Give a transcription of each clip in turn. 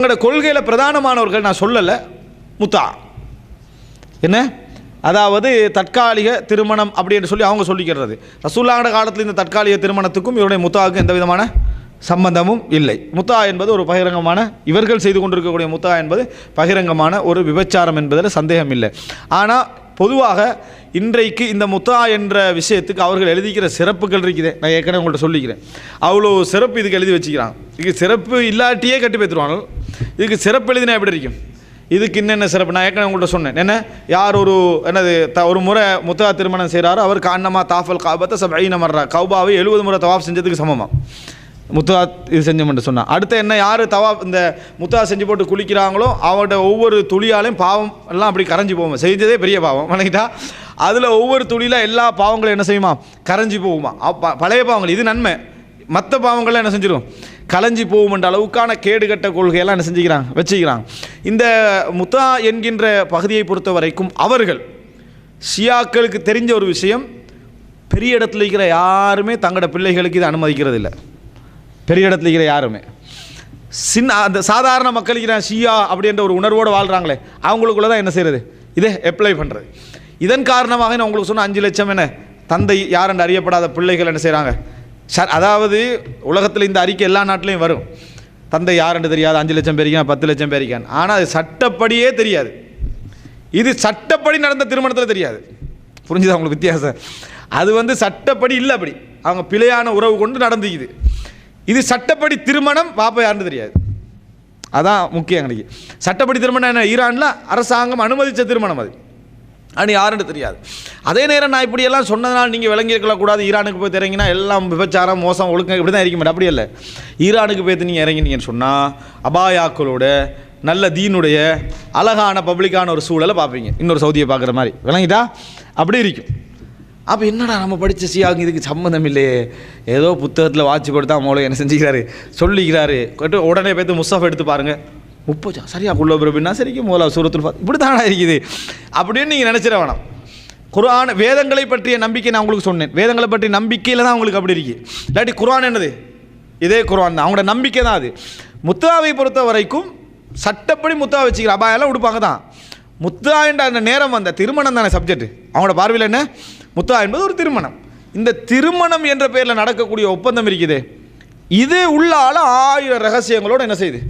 எங்களோட கொள்கையில் பிரதானமானவர்கள் நான் சொல்லலை முத்தா என்ன, அதாவது தற்காலிக திருமணம் அப்படின்னு சொல்லி அவங்க சொல்லிக்கிறது. ரசூலுல்லாஹ்வுடைய காலத்தில் இந்த தற்காலிக திருமணத்துக்கும் இவருடைய முத்தாவுக்கும் எந்த விதமான சம்பந்தமும் இல்லை. முத்தா என்பது ஒரு பகிரங்கமான, இவர்கள் செய்து கொண்டிருக்கக்கூடிய முத்தா என்பது பகிரங்கமான ஒரு விபச்சாரம் என்பதில் சந்தேகம் இல்லை. ஆனால் பொதுவாக இன்றைக்கு இந்த முத்தா என்ற விஷயத்துக்கு அவர்கள் எழுதிக்கிற சிறப்புகள் இருக்குது. நான் ஏற்கனவே உங்கள்கிட்ட சொல்லிக்கிறேன், அவ்வளோ சிறப்பு இதுக்கு எழுதி வச்சுக்கிறாங்க. இதுக்கு சிறப்பு இல்லாட்டியே கட்டி பேத்துருவாங்க. இதுக்கு சிறப்பு எழுதினா எப்படி இருக்கும், இதுக்கு என்னென்ன சிறப்பு நான் ஏற்கனவே உங்கள்கிட்ட சொன்னேன். என்ன, யார் ஒரு முறை முத்தா திருமணம் செய்கிறாரோ அவர் காரணமாக தாஃபல் காபத்தை சபையின மர்றா, கௌபாவை 70 முறை தவாஃப் செஞ்சதுக்கு சமமாக முத்தா இது செஞ்சோம்னு சொன்னான். அடுத்து என்ன, யார் தவாஃப் இந்த முத்தா செஞ்சு போட்டு குளிக்கிறாங்களோ அவங்களோட ஒவ்வொரு துளியாலையும் பாவம் எல்லாம் அப்படி கரைஞ்சி போகுமா, செஞ்சதே பெரிய பாவம் வணங்கிட்டா, அதில் ஒவ்வொரு துளியில் எல்லா பாவங்களும் என்ன செய்யுமா, கரைஞ்சி போகுமா. பழைய பாவங்கள் இது நன்மை, மற்ற பாவங்கள்லாம் என்ன செஞ்சிடும், கலைஞ்சி போகும்ன்ற அளவுக்கான கேடுகட்ட கொள்கையெல்லாம் என்ன செஞ்சுக்கிறாங்க, வச்சுக்கிறாங்க. இந்த முத்தா என்கின்ற பகுதியை பொறுத்த வரைக்கும் அவர்கள் ஷியாக்களுக்கு தெரிஞ்ச ஒரு விஷயம், பெரிய இடத்துல இருக்கிற யாருமே தங்களோட பிள்ளைகளுக்கு இதை அனுமதிக்கிறது இல்லை. பெரிய இடத்துல இருக்கிற யாருமே அந்த சாதாரண மக்கள் இருக்கிற ஷியா அப்படின்ற ஒரு உணர்வோடு வாழ்கிறாங்களே, அவங்களுக்குள்ள தான் என்ன செய்கிறது, இதை அப்ளை பண்ணுறது. இதன் காரணமாக நான் உங்களுக்கு சொன்ன 5 லட்சம் என்ன தந்தை யார் என்று அறியப்படாத பிள்ளைகள் என்ன செய்கிறாங்க. அதாவது உலகத்தில் இந்த அறிக்கை எல்லா நாட்டிலையும் வரும், தந்தை யார் என்று தெரியாது, 5 லட்சம் பேருக்கான் 10 லட்சம் பேருக்கான். ஆனால் அது சட்டப்படியே தெரியாது. இது சட்டப்படி நடந்த திருமணத்தில் தெரியாது. புரிஞ்சுதா உங்களுக்கு வித்தியாசம்? அது சட்டப்படி இல்லை, அப்படி அவங்க பிழையான உறவு கொண்டு நடந்துக்குது. இது சட்டப்படி திருமணம், பாப்பா யாருன்னு தெரியாது. அதான் முக்கியம். எனக்கு சட்டப்படி திருமணம் என்ன, ஈரானில் அரசாங்கம் அனுமதித்த திருமணம், அது ஆனால் யாருன்னு தெரியாது. அதே நேரம் நான் இப்படியெல்லாம் சொன்னதுனால நீங்கள் விளங்கியிருக்கக்கூடாது, ஈரானுக்கு போய் இறங்கினா எல்லாம் விபச்சாரம் மோசம் ஒழுக்கம் இப்படி தான் இருக்க மாட்டேன், அப்படி இல்லை. ஈரானுக்கு போய்த்து நீங்கள் இறங்கினீங்கன்னு சொன்னால் அபாயாக்களோட நல்ல தீனுடைய அழகான பப்ளிக்கான ஒரு சூழலை பார்ப்பீங்க, இன்னொரு சவுதியை பார்க்குற மாதிரி விளங்கிட்டா அப்படி இருக்கும். அப்போ என்னடா நம்ம படித்த ஷியாவுக்கு இதுக்கு சம்மந்தம் இல்லையே, ஏதோ புத்தகத்தில் வாட்சி கொடுத்தா மோளை என்ன செஞ்சுக்கிறாரு சொல்லிக்கிறாரு, உடனே போய்த்து முஸ்ஸாஃப் எடுத்து பாருங்கள், 30 சரியா குள்ள பிரபின்னா சரிக்கு மோலா சூரத்துல் ஃபாத்திஹா இப்படி தானே இருக்குது அப்படின்னு நீங்கள் நினச்சிட வேணாம். குர்ஆன் வேதங்களை பற்றிய நம்பிக்கை நான் உங்களுக்கு சொன்னேன், வேதங்களை பற்றிய நம்பிக்கையில் தான் உங்களுக்கு அப்படி இருக்குது. இல்லாட்டி குர்ஆன் என்னது, இதே குர்ஆன் தான், அவங்களோட நம்பிக்கை தான் அது. முத்தாவை பொறுத்த வரைக்கும் சட்டப்படி முத்தா வச்சுக்கிற அபாயெல்லாம் கொடுப்பாங்க தான். முத்தா என்ற அந்த நேரம் வந்த திருமணம் தானே சப்ஜெக்ட், அவங்களோட பார்வையில் என்ன, முத்தா என்பது ஒரு திருமணம். இந்த திருமணம் என்ற பெயரில் நடக்கக்கூடிய ஒப்பந்தம் இருக்குது, இது உள்ளால 1000 ரகசியங்களோடு என்ன செய்யுது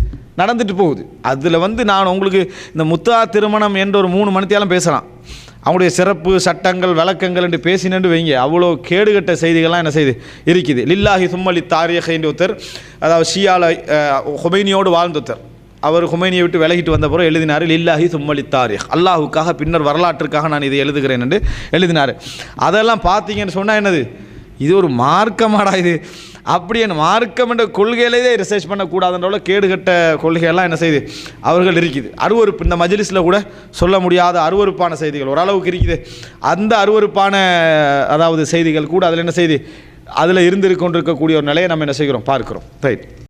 நடந்துட்டு போகுது. அதில் நான் உங்களுக்கு இந்த முத்தா திருமணம் என்ற ஒரு 3 மணித்தியாலும் பேசலாம். அவங்களுடைய சிறப்பு சட்டங்கள் விளக்கங்கள் என்று பேசினு வைங்க, அவ்வளோ கேடுகட்ட செய்திகள்லாம் என்ன செய்யுது இருக்குது. லில்லாஹி சும்மலி தாரிக் என்ற ஒருத்தர், அதாவது ஷியால ஹுமைனியோடு வாழ்ந்தொருத்தர், அவர் ஹுமைனியை விட்டு விலகிட்டு வந்த பிறகு எழுதினார், லில்லாஹி சும்மலி தாரிக், அல்லாஹுக்காக பின்னர் வரலாற்றுக்காக நான் இதை எழுதுகிறேன் என்று எழுதினார். அதெல்லாம் பார்த்தீங்கன்னு சொன்னால் என்னது, இது ஒரு மார்க்கமாடா இது, அப்படி என்ன மார்க்கம் என்ற கொள்கையிலே ரிசர்ச் பண்ணக்கூடாதுன்ற கேடுகட்ட கொள்கையெல்லாம் என்ன செய்யுது அவர்கள் இருக்குது. அருவறுப்பு, இந்த மஜ்லிஸில் கூட சொல்ல முடியாத அருவறுப்பான செய்திகள் ஓரளவுக்கு இருக்குது. அந்த அருவறுப்பான அதாவது செய்திகள் கூட அதில் என்ன செய்யுது, அதில் இருந்திருக்கொண்டிருக்கக்கூடிய ஒரு நிலையை நம்ம என்ன செய்கிறோம் பார்க்குறோம். ரைட்.